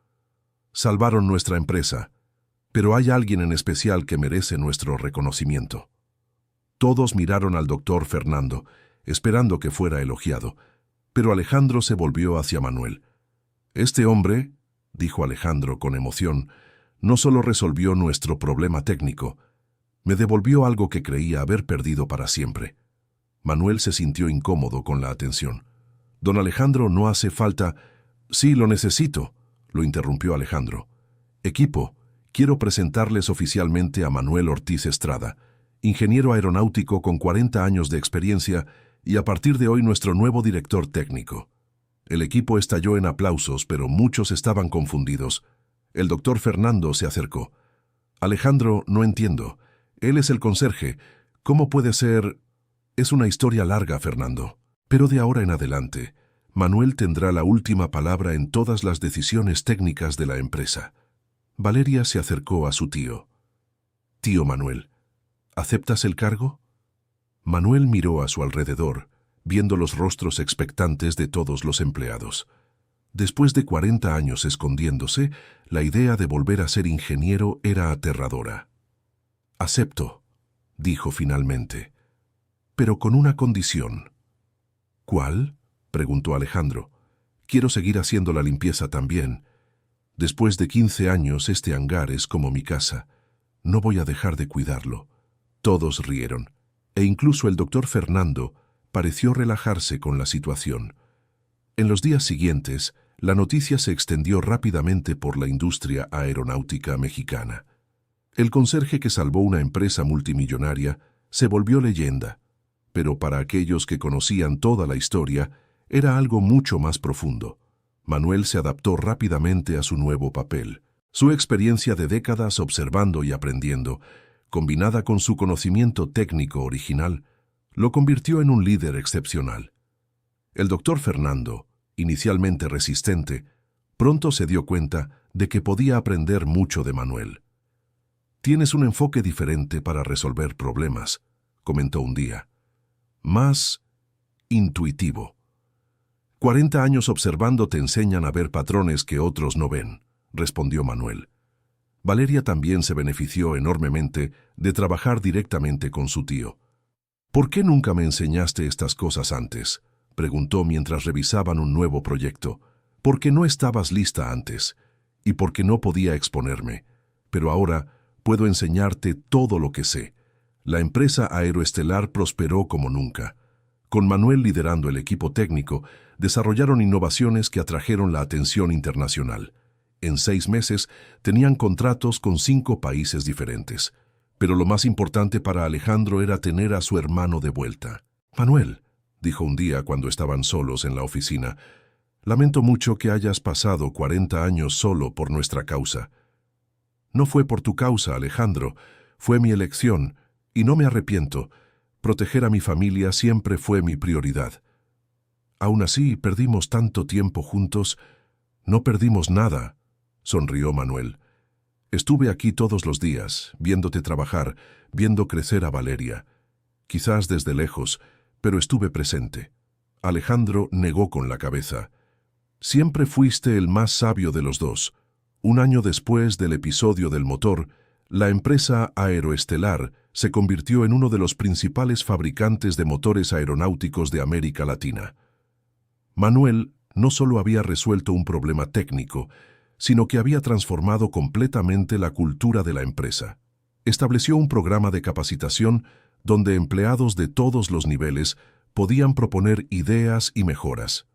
Speaker 1: «salvaron nuestra empresa, pero hay alguien en especial que merece nuestro reconocimiento». Todos miraron al doctor Fernando, esperando que fuera elogiado, pero Alejandro se volvió hacia Manuel. «Este hombre», dijo Alejandro con emoción, «no solo resolvió nuestro problema técnico, me devolvió algo que creía haber perdido para siempre». Manuel se sintió incómodo con la atención. «Don Alejandro, no hace falta...» «Sí, lo necesito», lo interrumpió Alejandro. «Equipo, quiero presentarles oficialmente a Manuel Ortiz Estrada, ingeniero aeronáutico con 40 años de experiencia y a partir de hoy nuestro nuevo director técnico». El equipo estalló en aplausos, pero muchos estaban confundidos. El doctor Fernando se acercó. «Alejandro, no entiendo. Él es el conserje. ¿Cómo puede ser...?» «Es una historia larga, Fernando. Pero de ahora en adelante, Manuel tendrá la última palabra en todas las decisiones técnicas de la empresa». Valeria se acercó a su tío. «Tío Manuel, ¿aceptas el cargo?» Manuel miró a su alrededor, viendo los rostros expectantes de todos los empleados. Después de 40 años escondiéndose, la idea de volver a ser ingeniero era aterradora. «Acepto», dijo finalmente, «pero con una condición». «¿Cuál?», preguntó Alejandro. «Quiero seguir haciendo la limpieza también. Después de 15 años este hangar es como mi casa. No voy a dejar de cuidarlo». Todos rieron, e incluso el doctor Fernando pareció relajarse con la situación. En los días siguientes, la noticia se extendió rápidamente por la industria aeronáutica mexicana. El conserje que salvó una empresa multimillonaria se volvió leyenda, pero para aquellos que conocían toda la historia, era algo mucho más profundo. Manuel se adaptó rápidamente a su nuevo papel. Su experiencia de décadas observando y aprendiendo, combinada con su conocimiento técnico original, lo convirtió en un líder excepcional. El doctor Fernando, inicialmente resistente, pronto se dio cuenta de que podía aprender mucho de Manuel. «Tienes un enfoque diferente para resolver problemas», comentó un día. «Más intuitivo. 40 años observando te enseñan a ver patrones que otros no ven», respondió Manuel. Valeria también se benefició enormemente de trabajar directamente con su tío. «¿Por qué nunca me enseñaste estas cosas antes?», preguntó mientras revisaban un nuevo proyecto. «Porque no estabas lista antes, y porque no podía exponerme. Pero ahora puedo enseñarte todo lo que sé». La empresa aeroestelar prosperó como nunca. Con Manuel liderando el equipo técnico, desarrollaron innovaciones que atrajeron la atención internacional. En 6 meses tenían contratos con 5 países diferentes. Pero lo más importante para Alejandro era tener a su hermano de vuelta. «Manuel», dijo un día cuando estaban solos en la oficina. Lamento mucho que hayas pasado 40 años solo por nuestra causa. No fue por tu causa, Alejandro, fue mi elección, y no me arrepiento. Proteger a mi familia siempre fue mi prioridad. Aún así, perdimos tanto tiempo juntos. No perdimos nada, sonrió Manuel. Estuve aquí todos los días, viéndote trabajar, viendo crecer a Valeria. Quizás desde lejos, pero estuve presente. Alejandro negó con la cabeza. Siempre fuiste el más sabio de los dos. Un año después del episodio del motor, la empresa Aeroestelar se convirtió en uno de los principales fabricantes de motores aeronáuticos de América Latina. Manuel no solo había resuelto un problema técnico, sino que había transformado completamente la cultura de la empresa. Estableció un programa de capacitación donde empleados de todos los niveles podían proponer ideas y mejoras.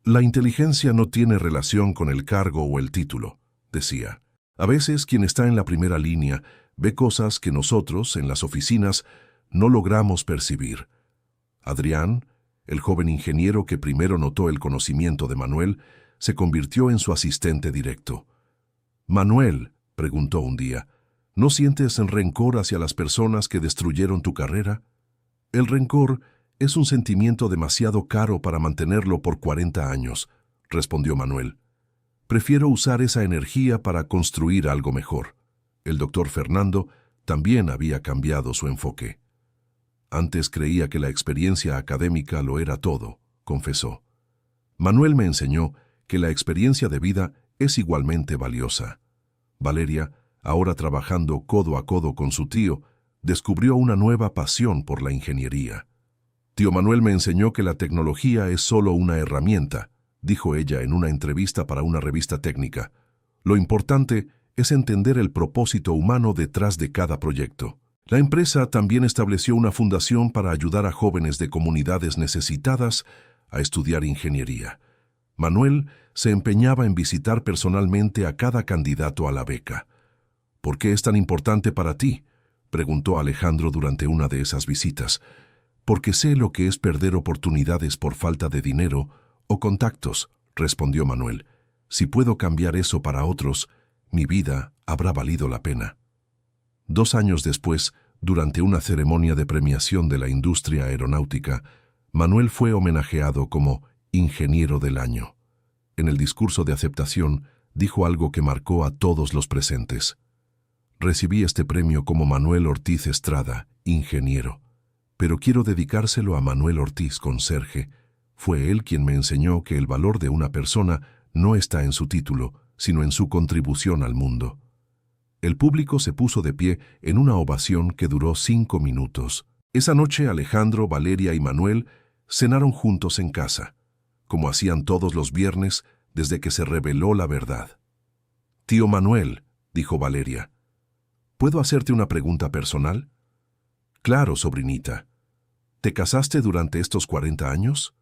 Speaker 1: La inteligencia no tiene relación con el cargo o el título, decía. A veces quien está en la primera línea ve cosas que nosotros, en las oficinas, no logramos percibir. Adrián, el joven ingeniero que primero notó el conocimiento de Manuel, se convirtió en su asistente directo. Manuel, preguntó un día, ¿no sientes rencor hacia las personas que destruyeron tu carrera? El rencor es un sentimiento demasiado caro para mantenerlo por 40 años, respondió Manuel. Prefiero usar esa energía para construir algo mejor. El doctor Fernando también había cambiado su enfoque. Antes creía que la experiencia académica lo era todo, confesó. Manuel me enseñó que la experiencia de vida es igualmente valiosa. Valeria, ahora trabajando codo a codo con su tío, descubrió una nueva pasión por la ingeniería. Tío Manuel me enseñó que la tecnología es solo una herramienta, dijo ella en una entrevista para una revista técnica. Lo importante es entender el propósito humano detrás de cada proyecto. La empresa también estableció una fundación para ayudar a jóvenes de comunidades necesitadas a estudiar ingeniería. Manuel se empeñaba en visitar personalmente a cada candidato a la beca. ¿Por qué es tan importante para ti?, preguntó Alejandro durante una de esas visitas. Porque sé lo que es perder oportunidades por falta de dinero o contactos, respondió Manuel. Si puedo cambiar eso para otros, mi vida habrá valido la pena. 2 años después, durante una ceremonia de premiación de la industria aeronáutica, Manuel fue homenajeado como Ingeniero del Año. En el discurso de aceptación, dijo algo que marcó a todos los presentes. Recibí este premio como Manuel Ortiz Estrada, ingeniero. Pero quiero dedicárselo a Manuel Ortiz, conserje. Fue él quien me enseñó que el valor de una persona no está en su título, sino en su contribución al mundo. El público se puso de pie en una ovación que duró 5 minutos. Esa noche Alejandro, Valeria y Manuel cenaron juntos en casa, como hacían todos los viernes desde que se reveló la verdad. «Tío Manuel», dijo Valeria, ¿puedo hacerte una pregunta personal? «Claro, sobrinita. ¿Te casaste durante estos 40 años?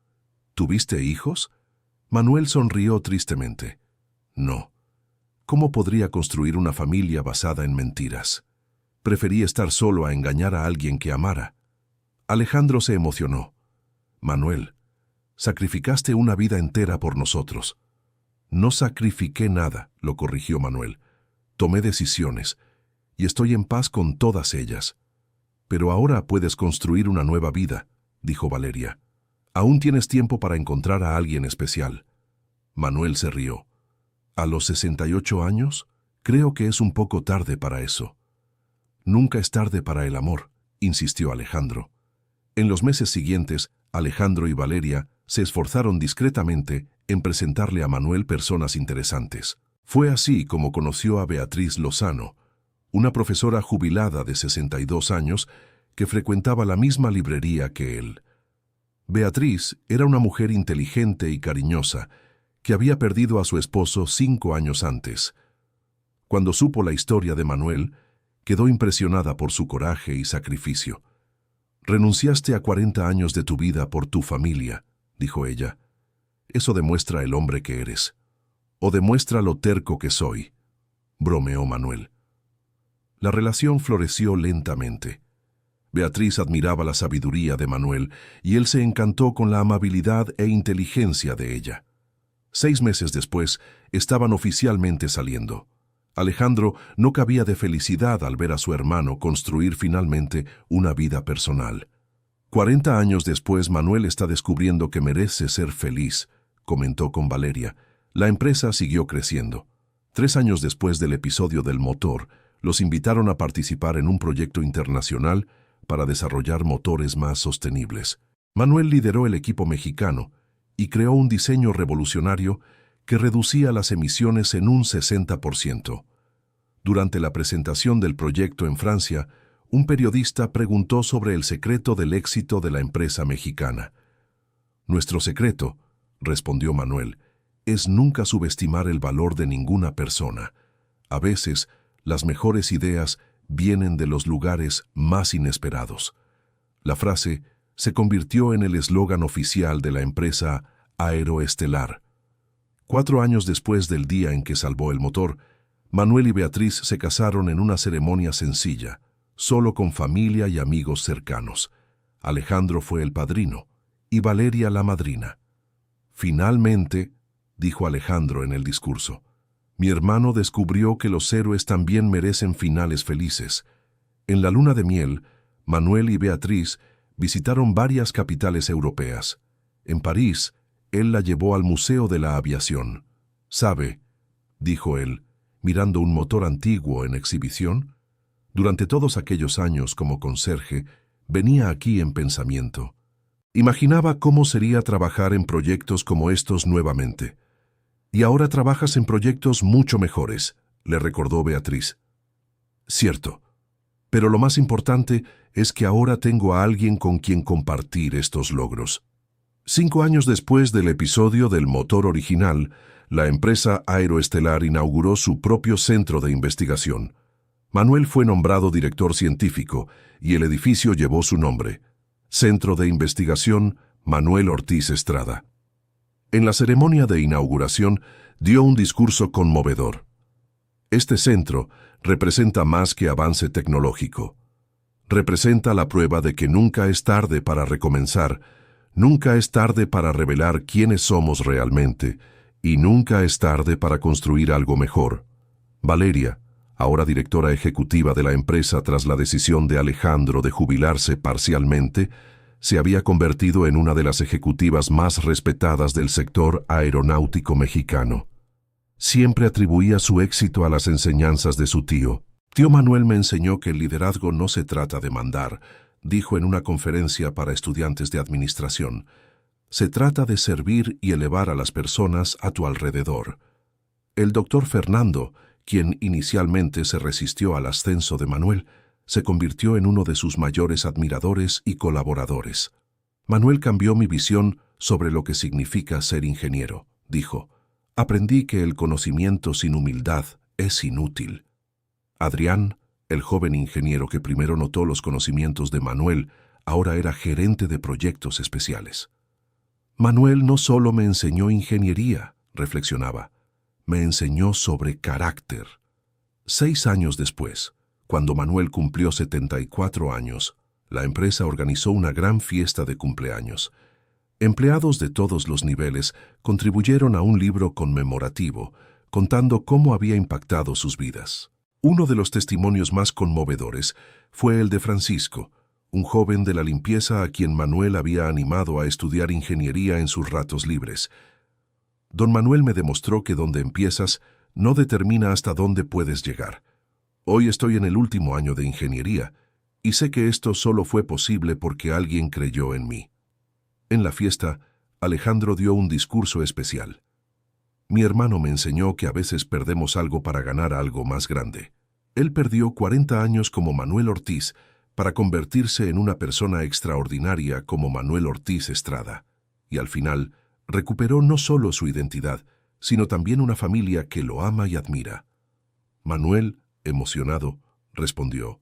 Speaker 1: ¿Tuviste hijos?» Manuel sonrió tristemente. «No. ¿Cómo podría construir una familia basada en mentiras? Preferí estar solo a engañar a alguien que amara». Alejandro se emocionó. «Manuel, sacrificaste una vida entera por nosotros». «No sacrifiqué nada», lo corrigió Manuel. «Tomé decisiones, y estoy en paz con todas ellas». «Pero ahora puedes construir una nueva vida», dijo Valeria. «Aún tienes tiempo para encontrar a alguien especial». Manuel se rió. «¿A los 68 años? Creo que es un poco tarde para eso». «Nunca es tarde para el amor», insistió Alejandro. En los meses siguientes, Alejandro y Valeria se esforzaron discretamente en presentarle a Manuel personas interesantes. Fue así como conoció a Beatriz Lozano, una profesora jubilada de 62 años que frecuentaba la misma librería que él. Beatriz era una mujer inteligente y cariñosa que había perdido a su esposo 5 años antes. Cuando supo la historia de Manuel, quedó impresionada por su coraje y sacrificio. «Renunciaste a 40 años de tu vida por tu familia», dijo ella. «Eso demuestra el hombre que eres. O demuestra lo terco que soy», bromeó Manuel. La relación floreció lentamente. Beatriz admiraba la sabiduría de Manuel y él se encantó con la amabilidad e inteligencia de ella. 6 meses después, estaban oficialmente saliendo. Alejandro no cabía de felicidad al ver a su hermano construir finalmente una vida personal. 40 años después, Manuel está descubriendo que merece ser feliz, comentó con Valeria. La empresa siguió creciendo. 3 años después del episodio del motor, los invitaron a participar en un proyecto internacional para desarrollar motores más sostenibles. Manuel lideró el equipo mexicano y creó un diseño revolucionario que reducía las emisiones en un 60%. Durante la presentación del proyecto en Francia, un periodista preguntó sobre el secreto del éxito de la empresa mexicana. «Nuestro secreto», respondió Manuel, «es nunca subestimar el valor de ninguna persona. A veces, las mejores ideas vienen de los lugares más inesperados». La frase se convirtió en el eslogan oficial de la empresa Aeroestelar. 4 años después del día en que salvó el motor, Manuel y Beatriz se casaron en una ceremonia sencilla, solo con familia y amigos cercanos. Alejandro fue el padrino y Valeria la madrina. «Finalmente», dijo Alejandro en el discurso, «mi hermano descubrió que los héroes también merecen finales felices». En la luna de miel, Manuel y Beatriz visitaron varias capitales europeas. En París, él la llevó al Museo de la Aviación. «¿Sabe?», dijo él, mirando un motor antiguo en exhibición. «Durante todos aquellos años como conserje, venía aquí en pensamiento. Imaginaba cómo sería trabajar en proyectos como estos nuevamente. Y ahora trabajas en proyectos mucho mejores», le recordó Beatriz. «Cierto. Pero lo más importante es que ahora tengo a alguien con quien compartir estos logros». 5 años después del episodio del motor original, la empresa Aeroestelar inauguró su propio centro de investigación. Manuel fue nombrado director científico y el edificio llevó su nombre: Centro de Investigación Manuel Ortiz Estrada. En la ceremonia de inauguración dio un discurso conmovedor. «Este centro representa más que avance tecnológico. Representa la prueba de que nunca es tarde para recomenzar, nunca es tarde para revelar quiénes somos realmente, y nunca es tarde para construir algo mejor». Valeria, ahora directora ejecutiva de la empresa tras la decisión de Alejandro de jubilarse parcialmente, se había convertido en una de las ejecutivas más respetadas del sector aeronáutico mexicano. Siempre atribuía su éxito a las enseñanzas de su tío. «Tío Manuel me enseñó que el liderazgo no se trata de mandar», dijo en una conferencia para estudiantes de administración. «Se trata de servir y elevar a las personas a tu alrededor». El doctor Fernando, quien inicialmente se resistió al ascenso de Manuel, se convirtió en uno de sus mayores admiradores y colaboradores. «Manuel cambió mi visión sobre lo que significa ser ingeniero», dijo. «Aprendí que el conocimiento sin humildad es inútil». Adrián, el joven ingeniero que primero notó los conocimientos de Manuel, ahora era gerente de proyectos especiales. «Manuel no solo me enseñó ingeniería», reflexionaba, «me enseñó sobre carácter». 6 años después, cuando Manuel cumplió 74 años, la empresa organizó una gran fiesta de cumpleaños. Empleados de todos los niveles contribuyeron a un libro conmemorativo, contando cómo había impactado sus vidas. Uno de los testimonios más conmovedores fue el de Francisco, un joven de la limpieza a quien Manuel había animado a estudiar ingeniería en sus ratos libres. «Don Manuel me demostró que donde empiezas no determina hasta dónde puedes llegar. Hoy estoy en el último año de ingeniería y sé que esto solo fue posible porque alguien creyó en mí». En la fiesta, Alejandro dio un discurso especial. «Mi hermano me enseñó que a veces perdemos algo para ganar algo más grande». Él perdió 40 años como Manuel Ortiz para convertirse en una persona extraordinaria como Manuel Ortiz Estrada. Y al final, recuperó no solo su identidad, sino también una familia que lo ama y admira. Manuel, emocionado, respondió: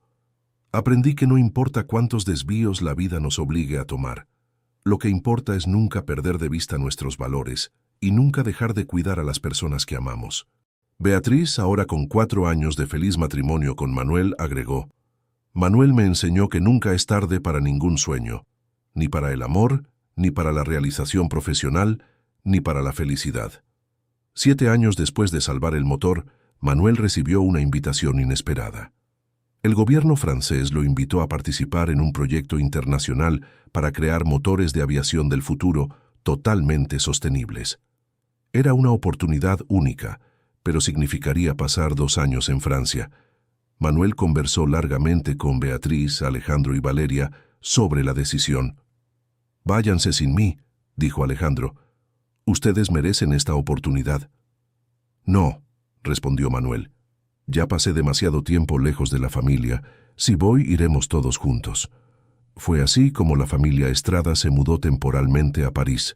Speaker 1: «Aprendí que no importa cuántos desvíos la vida nos obligue a tomar. Lo que importa es nunca perder de vista nuestros valores y nunca dejar de cuidar a las personas que amamos». Beatriz, ahora con 4 años de feliz matrimonio con Manuel, agregó: Manuel me enseñó que nunca es tarde para ningún sueño, ni para el amor, ni para la realización profesional, ni para la felicidad. 7 años después de salvar el motor, Manuel recibió una invitación inesperada. El gobierno francés lo invitó a participar en un proyecto internacional para crear motores de aviación del futuro totalmente sostenibles. Era una oportunidad única, pero significaría pasar 2 años en Francia. Manuel conversó largamente con Beatriz, Alejandro y Valeria sobre la decisión. «Váyanse sin mí», dijo Alejandro. «Ustedes merecen esta oportunidad». «No», respondió Manuel. «Ya pasé demasiado tiempo lejos de la familia. Si voy, iremos todos juntos». Fue así como la familia Estrada se mudó temporalmente a París.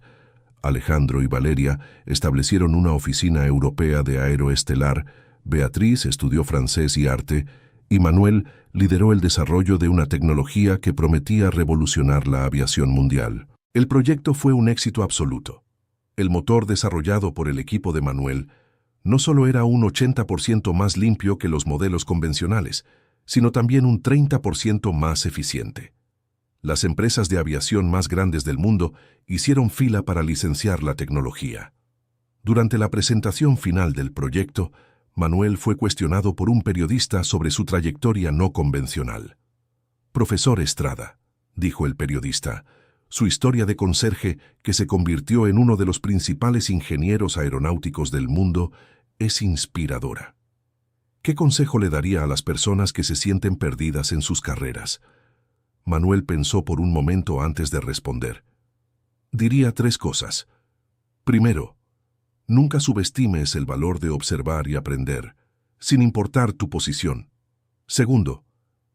Speaker 1: Alejandro y Valeria establecieron una oficina europea de aeroestelar, Beatriz estudió francés y arte, y Manuel lideró el desarrollo de una tecnología que prometía revolucionar la aviación mundial. El proyecto fue un éxito absoluto. El motor desarrollado por el equipo de Manuel no solo era un 80% más limpio que los modelos convencionales, sino también un 30% más eficiente. Las empresas de aviación más grandes del mundo hicieron fila para licenciar la tecnología. Durante la presentación final del proyecto, Manuel fue cuestionado por un periodista sobre su trayectoria no convencional. «Profesor Estrada», dijo el periodista, «su historia de conserje, que se convirtió en uno de los principales ingenieros aeronáuticos del mundo, es inspiradora. ¿Qué consejo le daría a las personas que se sienten perdidas en sus carreras?» Manuel pensó por un momento antes de responder. «Diría 3 cosas. Primero, nunca subestimes el valor de observar y aprender, sin importar tu posición. Segundo,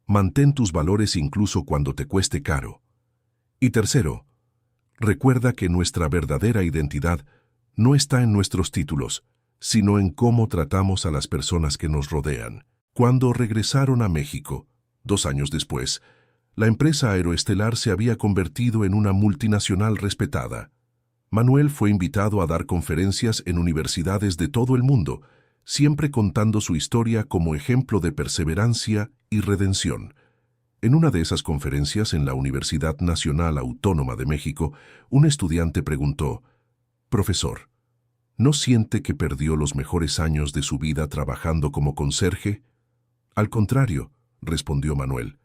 Speaker 1: mantén tus valores incluso cuando te cueste caro. Y tercero, recuerda que nuestra verdadera identidad no está en nuestros títulos, sino en cómo tratamos a las personas que nos rodean». Cuando regresaron a México, 2 años después, la empresa aeroestelar se había convertido en una multinacional respetada. Manuel fue invitado a dar conferencias en universidades de todo el mundo, siempre contando su historia como ejemplo de perseverancia y redención. En una de esas conferencias en la Universidad Nacional Autónoma de México, un estudiante preguntó: «Profesor, ¿no siente que perdió los mejores años de su vida trabajando como conserje?» «Al contrario», respondió Manuel.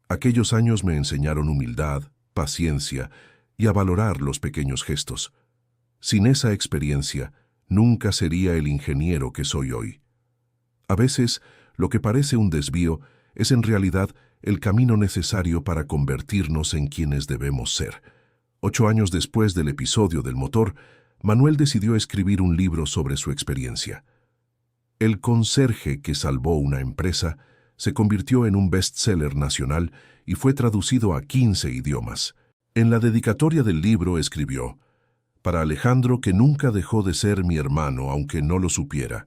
Speaker 1: «Aquellos años me enseñaron humildad, paciencia y a valorar los pequeños gestos. Sin esa experiencia, nunca sería el ingeniero que soy hoy». A veces, lo que parece un desvío es en realidad el camino necesario para convertirnos en quienes debemos ser. 8 años después del episodio del motor, Manuel decidió escribir un libro sobre su experiencia. El conserje que salvó una empresa se convirtió en un bestseller nacional y fue traducido a 15 idiomas. En la dedicatoria del libro escribió: «Para Alejandro, que nunca dejó de ser mi hermano aunque no lo supiera.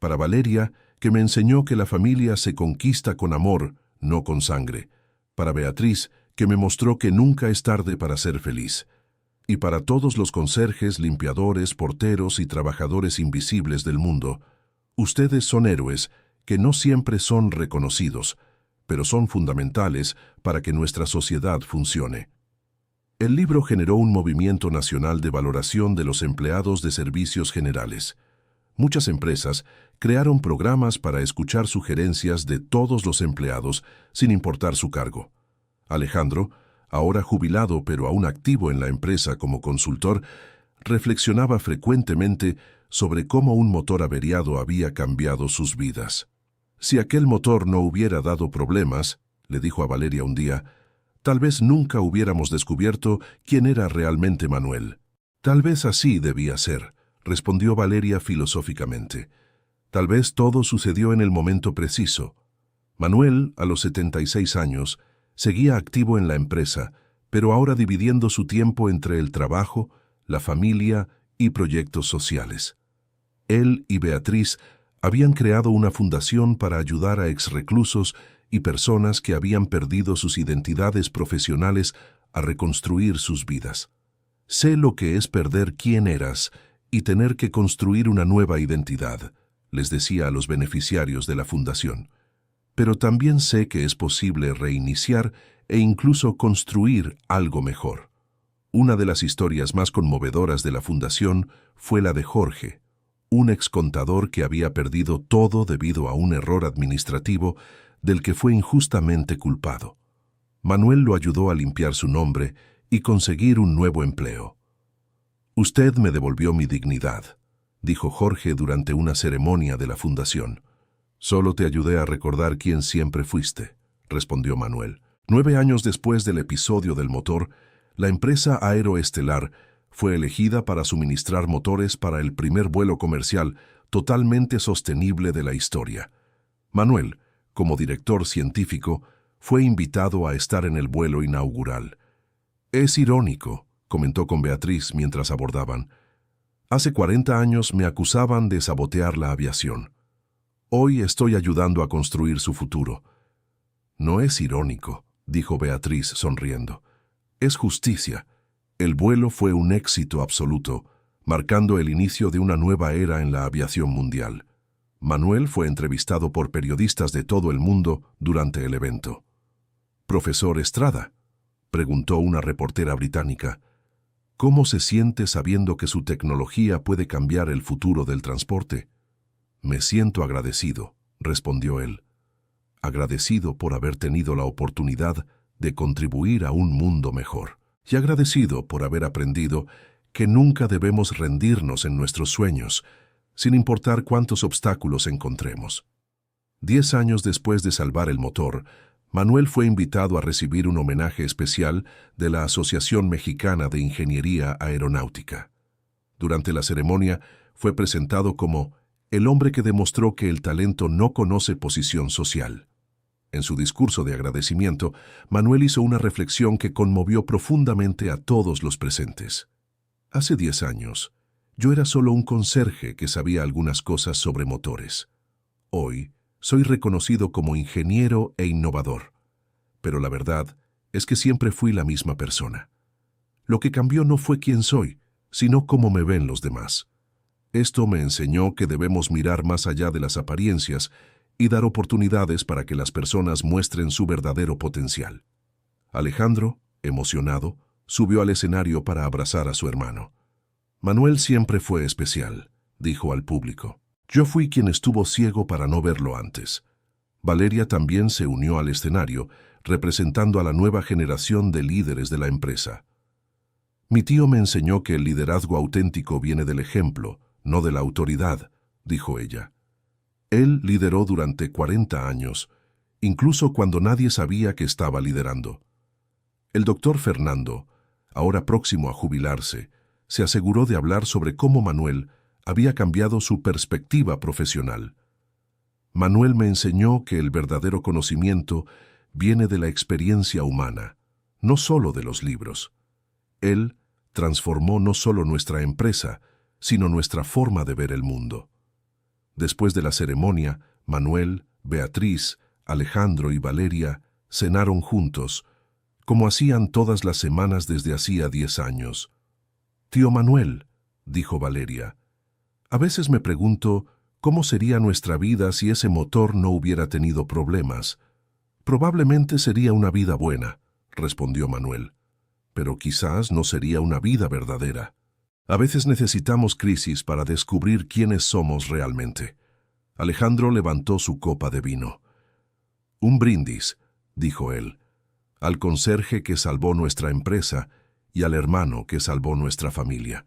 Speaker 1: Para Valeria, que me enseñó que la familia se conquista con amor, no con sangre. Para Beatriz, que me mostró que nunca es tarde para ser feliz. Y para todos los conserjes, limpiadores, porteros y trabajadores invisibles del mundo, ustedes son héroes que no siempre son reconocidos, pero son fundamentales para que nuestra sociedad funcione». El libro generó un movimiento nacional de valoración de los empleados de servicios generales. Muchas empresas crearon programas para escuchar sugerencias de todos los empleados, sin importar su cargo. Alejandro, ahora jubilado pero aún activo en la empresa como consultor, reflexionaba frecuentemente sobre cómo un motor averiado había cambiado sus vidas. «Si aquel motor no hubiera dado problemas», le dijo a Valeria un día, «tal vez nunca hubiéramos descubierto quién era realmente Manuel». «Tal vez así debía ser», respondió Valeria filosóficamente. «Tal vez todo sucedió en el momento preciso». Manuel, a los 76 años, seguía activo en la empresa, pero ahora dividiendo su tiempo entre el trabajo, la familia y proyectos sociales. Él y Beatriz habían creado una fundación para ayudar a exreclusos y personas que habían perdido sus identidades profesionales a reconstruir sus vidas. «Sé lo que es perder quién eras y tener que construir una nueva identidad», les decía a los beneficiarios de la fundación. pero también sé que es posible reiniciar e incluso construir algo mejor. Una de las historias más conmovedoras de la Fundación fue la de Jorge, un excontador que había perdido todo debido a un error administrativo del que fue injustamente culpado. Manuel lo ayudó a limpiar su nombre y conseguir un nuevo empleo. «Usted me devolvió mi dignidad», dijo Jorge durante una ceremonia de la Fundación. «Solo te ayudé a recordar quién siempre fuiste», respondió Manuel. 9 años después del episodio del motor, la empresa Aeroestelar fue elegida para suministrar motores para el primer vuelo comercial totalmente sostenible de la historia. Manuel, como director científico, fue invitado a estar en el vuelo inaugural. «Es irónico», comentó con Beatriz mientras abordaban. «Hace 40 años me acusaban de sabotear la aviación. Hoy estoy ayudando a construir su futuro». «No es irónico», dijo Beatriz sonriendo. «Es justicia. El vuelo fue un éxito absoluto, marcando el inicio de una nueva era en la aviación mundial». Manuel fue entrevistado por periodistas de todo el mundo durante el evento. «Profesor Estrada», preguntó una reportera británica, «¿cómo se siente sabiendo que su tecnología puede cambiar el futuro del transporte?» «Me siento agradecido», respondió él. «Agradecido por haber tenido la oportunidad de contribuir a un mundo mejor. Y agradecido por haber aprendido que nunca debemos rendirnos en nuestros sueños, sin importar cuántos obstáculos encontremos». 10 años después de salvar el motor, Manuel fue invitado a recibir un homenaje especial de la Asociación Mexicana de Ingeniería Aeronáutica. Durante la ceremonia fue presentado como el hombre que demostró que el talento no conoce posición social. En su discurso de agradecimiento, Manuel hizo una reflexión que conmovió profundamente a todos los presentes. «Hace 10 años, yo era solo un conserje que sabía algunas cosas sobre motores. Hoy, soy reconocido como ingeniero e innovador. Pero la verdad es que siempre fui la misma persona. Lo que cambió no fue quién soy, sino cómo me ven los demás. Esto me enseñó que debemos mirar más allá de las apariencias y dar oportunidades para que las personas muestren su verdadero potencial». Alejandro, emocionado, subió al escenario para abrazar a su hermano. «Manuel siempre fue especial», dijo al público. «Yo fui quien estuvo ciego para no verlo antes». Valeria también se unió al escenario, representando a la nueva generación de líderes de la empresa. «Mi tío me enseñó que el liderazgo auténtico viene del ejemplo, no de la autoridad», dijo ella. Él lideró durante 40 años, incluso cuando nadie sabía que estaba liderando. El doctor Fernando, ahora próximo a jubilarse, se aseguró de hablar sobre cómo Manuel había cambiado su perspectiva profesional. «Manuel me enseñó que el verdadero conocimiento viene de la experiencia humana, no solo de los libros. Él transformó no solo nuestra empresa, sino nuestra forma de ver el mundo». Después de la ceremonia, Manuel, Beatriz, Alejandro y Valeria cenaron juntos, como hacían todas las semanas desde hacía 10 años. «Tío Manuel», dijo Valeria, «a veces me pregunto cómo sería nuestra vida si ese motor no hubiera tenido problemas». «Probablemente sería una vida buena», respondió Manuel, «pero quizás no sería una vida verdadera. A veces necesitamos crisis para descubrir quiénes somos realmente». Alejandro levantó su copa de vino. «Un brindis», dijo él, «al conserje que salvó nuestra empresa y al hermano que salvó nuestra familia.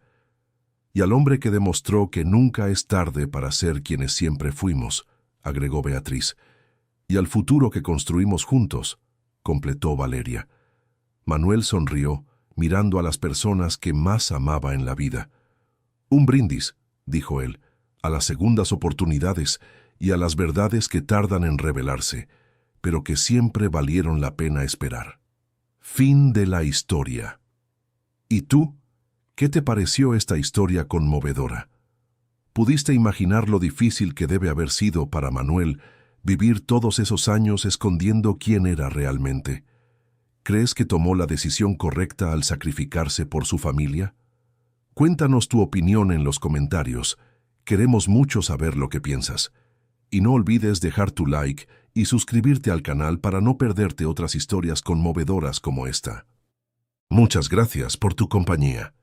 Speaker 1: Y al hombre que demostró que nunca es tarde para ser quienes siempre fuimos», agregó Beatriz. «Y al futuro que construimos juntos», completó Valeria. Manuel sonrió, mirando a las personas que más amaba en la vida. «Un brindis», dijo él, «a las segundas oportunidades y a las verdades que tardan en revelarse, pero que siempre valieron la pena esperar». Fin de la historia. ¿Y tú? ¿Qué te pareció esta historia conmovedora? ¿Pudiste imaginar lo difícil que debe haber sido para Manuel vivir todos esos años escondiendo quién era realmente? ¿Crees que tomó la decisión correcta al sacrificarse por su familia? Cuéntanos tu opinión en los comentarios. Queremos mucho saber lo que piensas. Y no olvides dejar tu like y suscribirte al canal para no perderte otras historias conmovedoras como esta. Muchas gracias por tu compañía.